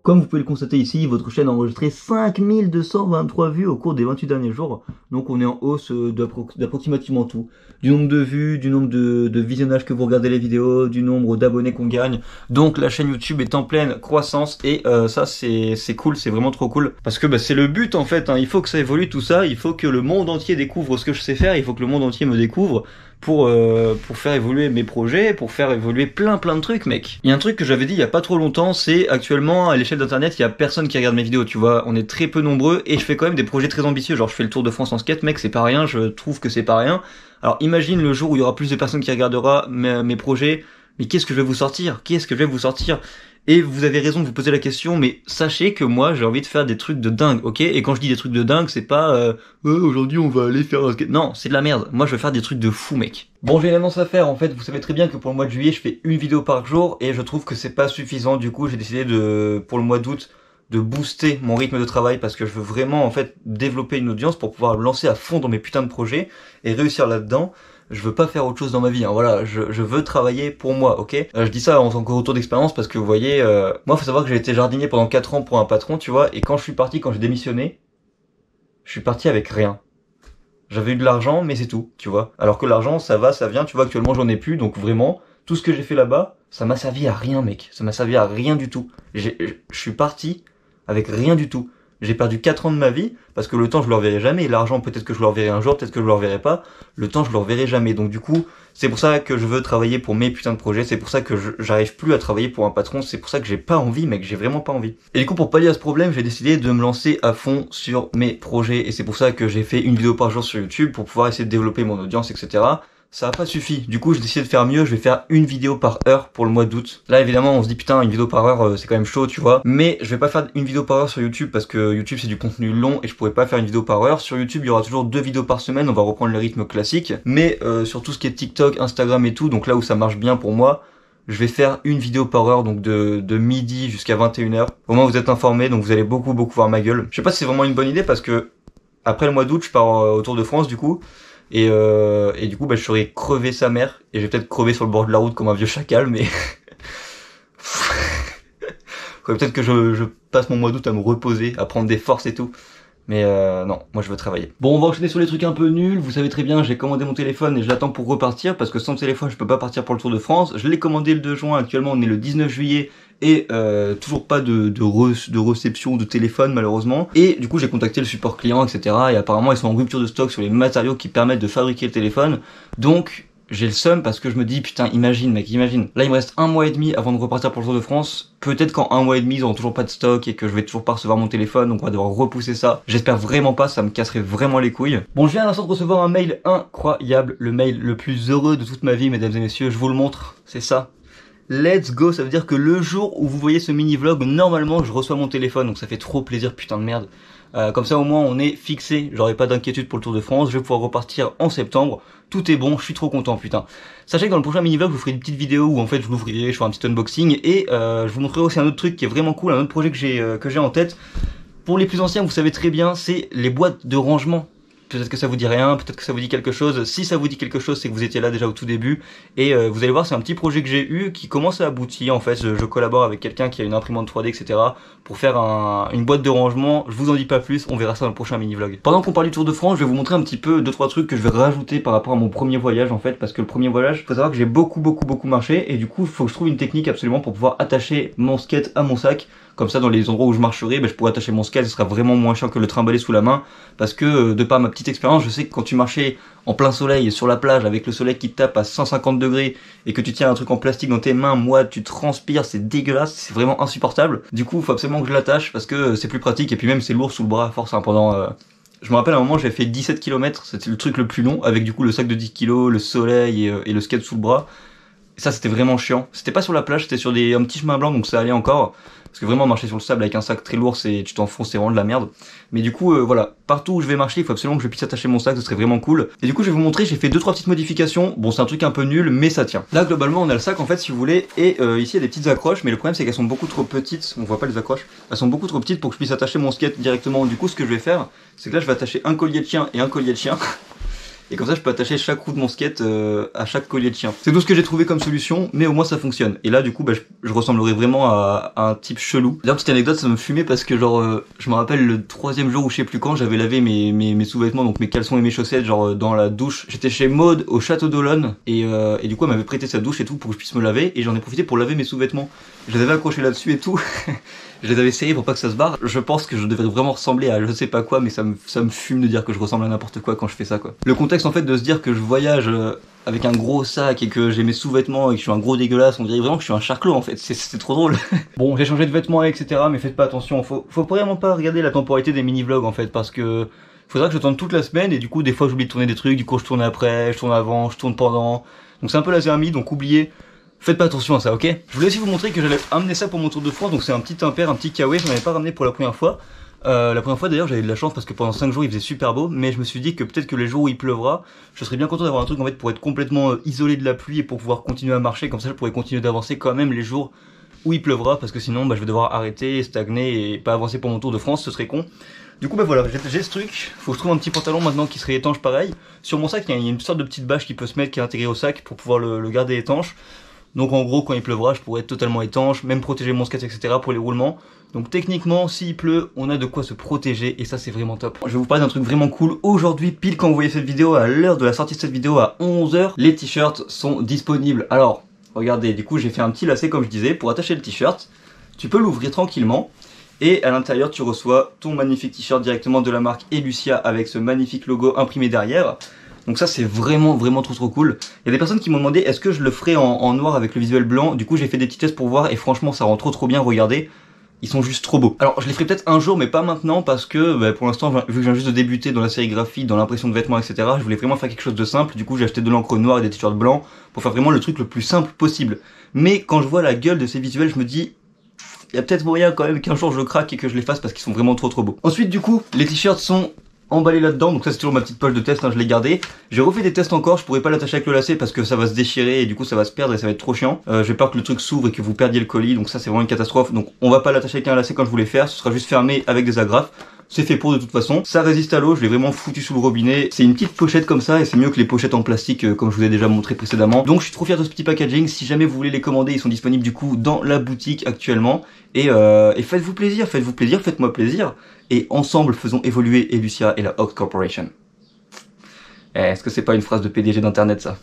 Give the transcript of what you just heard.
Comme vous pouvez le constater ici, votre chaîne a enregistré 5223 vues au cours des 28 derniers jours. Donc on est en hausse d'approximativement tout. Du nombre de vues, du nombre de visionnages que vous regardez les vidéos, du nombre d'abonnés qu'on gagne. Donc la chaîne YouTube est en pleine croissance et ça c'est cool, c'est vraiment trop cool. Parce que c'est le but en fait, hein. Il faut que ça évolue tout ça, il faut que le monde entier découvre ce que je sais faire, il faut que le monde entier me découvre pour faire évoluer mes projets, pour faire évoluer plein de trucs, mec. Il y a un truc que j'avais dit il y a pas trop longtemps, c'est actuellement à l'échelle d'internet, il y a personne qui regarde mes vidéos, tu vois, on est très peu nombreux et je fais quand même des projets très ambitieux, genre je fais le Tour de France en skate, mec, c'est pas rien, je trouve que c'est pas rien. Alors imagine le jour où il y aura plus de personnes qui regardera mes projets, mais qu'est-ce que je vais vous sortir? Qu'est-ce que je vais vous sortir? Et vous avez raison de vous poser la question, mais sachez que moi j'ai envie de faire des trucs de dingue, ok? Et quand je dis des trucs de dingue, c'est pas aujourd'hui on va aller faire un skate. Non, c'est de la merde. Moi je veux faire des trucs de fou, mec. Bon, j'ai une annonce à faire. En fait, vous savez très bien que pour le mois de juillet, je fais une vidéo par jour et je trouve que c'est pas suffisant. Du coup, j'ai décidé pour le mois d'août, de booster mon rythme de travail parce que je veux vraiment en fait développer une audience pour pouvoir me lancer à fond dans mes putains de projets et réussir là-dedans. Je veux pas faire autre chose dans ma vie, hein. Voilà, je veux travailler pour moi, ok. Je dis ça en tant que retour d'expérience parce que vous voyez, moi faut savoir que j'ai été jardinier pendant 4 ans pour un patron, tu vois, et quand j'ai démissionné, je suis parti avec rien. J'avais eu de l'argent, mais c'est tout, tu vois. Alors que l'argent, ça va, ça vient, tu vois, actuellement j'en ai plus, donc vraiment, tout ce que j'ai fait là-bas, ça m'a servi à rien, mec. Ça m'a servi à rien du tout. Je suis parti avec rien du tout. J'ai perdu 4 ans de ma vie, parce que le temps je le reverrai jamais, et l'argent peut-être que je le reverrai un jour, peut-être que je le reverrai pas, le temps je le reverrai jamais. Donc du coup, c'est pour ça que je veux travailler pour mes putains de projets, c'est pour ça que j'arrive plus à travailler pour un patron, c'est pour ça que j'ai pas envie, mec, j'ai vraiment pas envie. Et du coup, pour pallier à ce problème, j'ai décidé de me lancer à fond sur mes projets, et c'est pour ça que j'ai fait une vidéo par jour sur YouTube, pour pouvoir essayer de développer mon audience, etc. Ça a pas suffi. Du coup, j'ai décidé de faire mieux. Je vais faire une vidéo par heure pour le mois d'août. Là, évidemment, on se dit putain, une vidéo par heure, c'est quand même chaud, tu vois. Mais je vais pas faire une vidéo par heure sur YouTube parce que YouTube c'est du contenu long et je pourrais pas faire une vidéo par heure. Sur YouTube, il y aura toujours 2 vidéos par semaine. On va reprendre le rythme classique. Mais sur tout ce qui est TikTok, Instagram et tout, donc là où ça marche bien pour moi, je vais faire une vidéo par heure, donc de midi jusqu'à 21h. Au moins, vous êtes informés, donc vous allez beaucoup voir ma gueule. Je sais pas si c'est vraiment une bonne idée parce que après le mois d'août, je pars au Tour de France du coup. Et du coup, je serais crevé sa mère. Et je vais peut-être crever sur le bord de la route comme un vieux chacal, mais... peut-être que je passe mon mois d'août à me reposer, à prendre des forces et tout. Mais non, moi je veux travailler. Bon, on va enchaîner sur les trucs un peu nuls. Vous savez très bien, j'ai commandé mon téléphone et je l'attends pour repartir. Parce que sans téléphone, je peux pas partir pour le Tour de France. Je l'ai commandé le 2 juin, actuellement on est le 19 juillet. Et toujours pas de réception de téléphone malheureusement. Et du coup j'ai contacté le support client, etc. Et apparemment ils sont en rupture de stock sur les matériaux qui permettent de fabriquer le téléphone. Donc j'ai le seum parce que je me dis putain, imagine mec, imagine. Là il me reste 1 mois et demi avant de repartir pour le Tour de France. Peut-être qu'en 1 mois et demi ils auront toujours pas de stock et que je vais toujours pas recevoir mon téléphone, donc on va devoir repousser ça. J'espère vraiment pas, ça me casserait vraiment les couilles. Bon, je viens à l'instant de recevoir un mail incroyable, le mail le plus heureux de toute ma vie, mesdames et messieurs, je vous le montre, c'est ça. Let's go, ça veut dire que le jour où vous voyez ce mini vlog, normalement je reçois mon téléphone, donc ça fait trop plaisir, putain de merde. Comme ça au moins on est fixé, j'aurai pas d'inquiétude pour le Tour de France, je vais pouvoir repartir en septembre, tout est bon, je suis trop content putain. Sachez que dans le prochain mini vlog je vous ferai une petite vidéo où en fait je l'ouvrirai, je ferai un petit unboxing et je vous montrerai aussi un autre truc qui est vraiment cool, un autre projet que j'ai en tête. Pour les plus anciens, vous savez très bien, c'est les boîtes de rangement. Peut-être que ça vous dit rien, peut-être que ça vous dit quelque chose. Si ça vous dit quelque chose, c'est que vous étiez là déjà au tout début. Et vous allez voir, c'est un petit projet que j'ai eu qui commence à aboutir. En fait, je collabore avec quelqu'un qui a une imprimante 3D, etc. pour faire une boîte de rangement. Je vous en dis pas plus, on verra ça dans le prochain mini-vlog. Pendant qu'on parle du Tour de France, je vais vous montrer un petit peu 2-3 trucs que je vais rajouter par rapport à mon premier voyage en fait. Parce que le premier voyage, faut savoir que j'ai beaucoup marché. Et du coup, il faut que je trouve une technique absolument pour pouvoir attacher mon skate à mon sac. Comme ça, dans les endroits où je marcherai, je pourrai attacher mon skate, ce sera vraiment moins chiant que le trimballer sous la main. Parce que, de par ma petite expérience, je sais que quand tu marchais en plein soleil, sur la plage, avec le soleil qui te tape à 150 degrés, et que tu tiens un truc en plastique dans tes mains, moi, tu transpires, c'est dégueulasse, c'est vraiment insupportable. Du coup, il faut absolument que je l'attache, parce que c'est plus pratique, et puis même c'est lourd sous le bras à force, hein, Je me rappelle à un moment, j'ai fait 17 km, c'était le truc le plus long, avec du coup le sac de 10 kg, le soleil et le skate sous le bras. Et ça, c'était vraiment chiant. C'était pas sur la plage, c'était sur un petit chemin blanc, donc ça allait encore. Parce que vraiment, marcher sur le sable avec un sac très lourd, tu t'enfonces, c'est vraiment de la merde. Mais du coup, voilà, partout où je vais marcher, il faut absolument que je puisse attacher mon sac, ce serait vraiment cool. Et du coup, je vais vous montrer, j'ai fait 2-3 petites modifications. Bon, c'est un truc un peu nul, mais ça tient. Là, globalement, on a le sac, en fait, si vous voulez. Et ici, il y a des petites accroches, mais le problème, c'est qu'elles sont beaucoup trop petites. On voit pas les accroches. Elles sont beaucoup trop petites pour que je puisse attacher mon skate directement. Du coup, ce que je vais faire, c'est que là, je vais attacher un collier de chien et un collier de chien. et comme ça je peux attacher chaque roue de mon skate à chaque collier de chien. C'est tout ce que j'ai trouvé comme solution, mais au moins ça fonctionne. Et là du coup bah, je ressemblerai vraiment à un type chelou. D'ailleurs petite anecdote, ça me fumait parce que genre je me rappelle le 3e jour ou je sais plus quand, j'avais lavé mes sous-vêtements, donc mes caleçons et mes chaussettes genre dans la douche. J'étais chez Maud au Château d'Olonne et du coup elle m'avait prêté sa douche et tout pour que je puisse me laver, et j'en ai profité pour laver mes sous-vêtements. Je les avais accrochés là-dessus et tout. Je les avais serrés pour pas que ça se barre. Je pense que je devrais vraiment ressembler à je sais pas quoi, mais ça me fume de dire que je ressemble à n'importe quoi quand je fais ça quoi. Le contexte en fait de se dire que je voyage avec un gros sac et que j'ai mes sous-vêtements et que je suis un gros dégueulasse, on dirait vraiment que je suis un charclos en fait, c'est trop drôle. Bon, j'ai changé de vêtements etc, mais faites pas attention, faut vraiment pas regarder la temporalité des mini-vlogs en fait, parce que faudra que je tourne toute la semaine et du coup des fois j'oublie de tourner des trucs, du coup je tourne après, je tourne avant, je tourne pendant, donc c'est un peu la zermie, donc oubliez. Faites pas attention à ça, ok? Je voulais aussi vous montrer que j'allais amener ça pour mon Tour de France, donc c'est un petit impair, un petit kawaii, je n'en avais pas ramené pour la première fois. La première fois d'ailleurs j'avais de la chance parce que pendant 5 jours il faisait super beau, mais je me suis dit que peut-être que les jours où il pleuvra, je serais bien content d'avoir un truc en fait pour être complètement isolé de la pluie et pour pouvoir continuer à marcher, comme ça je pourrais continuer d'avancer quand même les jours où il pleuvra, parce que sinon bah, je vais devoir arrêter, stagner et pas avancer pour mon Tour de France, ce serait con. Du coup bah voilà, j'ai ce truc, faut que je trouve un petit pantalon maintenant qui serait étanche pareil. Sur mon sac il y a une sorte de petite bâche qui peut se mettre, qui est intégrée au sac pour pouvoir le garder étanche. Donc en gros quand il pleuvra je pourrais être totalement étanche, même protéger mon skate etc pour les roulements. Donc techniquement s'il pleut on a de quoi se protéger et ça c'est vraiment top. Je vais vous parler d'un truc vraiment cool. Aujourd'hui pile quand vous voyez cette vidéo, à l'heure de la sortie de cette vidéo à 11h, les t-shirts sont disponibles. Alors regardez, du coup j'ai fait un petit lacet comme je disais pour attacher le t-shirt. Tu peux l'ouvrir tranquillement et à l'intérieur tu reçois ton magnifique t-shirt directement de la marque Elucia avec ce magnifique logo imprimé derrière. Donc ça c'est vraiment trop cool. Il y a des personnes qui m'ont demandé est-ce que je le ferais en noir avec le visuel blanc. Du coup j'ai fait des petits tests pour voir et franchement ça rend trop bien, regardez. Ils sont juste trop beaux. Alors je les ferai peut-être un jour mais pas maintenant parce que bah, pour l'instant vu que je viens juste de débuter dans la sérigraphie, dans l'impression de vêtements etc, je voulais vraiment faire quelque chose de simple. Du coup j'ai acheté de l'encre noire et des t-shirts blancs pour faire vraiment le truc le plus simple possible. Mais quand je vois la gueule de ces visuels je me dis il y a peut-être moyen quand même qu'un jour je craque et que je les fasse parce qu'ils sont vraiment trop beaux. Ensuite du coup les t-shirts sont emballé là-dedans, donc ça c'est toujours ma petite poche de test, hein, je l'ai gardé. J'ai refait des tests encore, je pourrais pas l'attacher avec le lacet parce que ça va se déchirer et du coup ça va se perdre et ça va être trop chiant. J'ai peur que le truc s'ouvre et que vous perdiez le colis, donc ça c'est vraiment une catastrophe. Donc on va pas l'attacher avec un lacet quand je voulais faire, ce sera juste fermé avec des agrafes. C'est fait pour de toute façon. Ça résiste à l'eau, je l'ai vraiment foutu sous le robinet. C'est une petite pochette comme ça et c'est mieux que les pochettes en plastique comme je vous ai déjà montré précédemment. Donc je suis trop fier de ce petit packaging. Si jamais vous voulez les commander, ils sont disponibles du coup dans la boutique actuellement. Et faites-vous plaisir, faites-moi plaisir. Et ensemble faisons évoluer Elucia et la Hawk Corporation. Est-ce que c'est pas une phrase de PDG d'internet ça?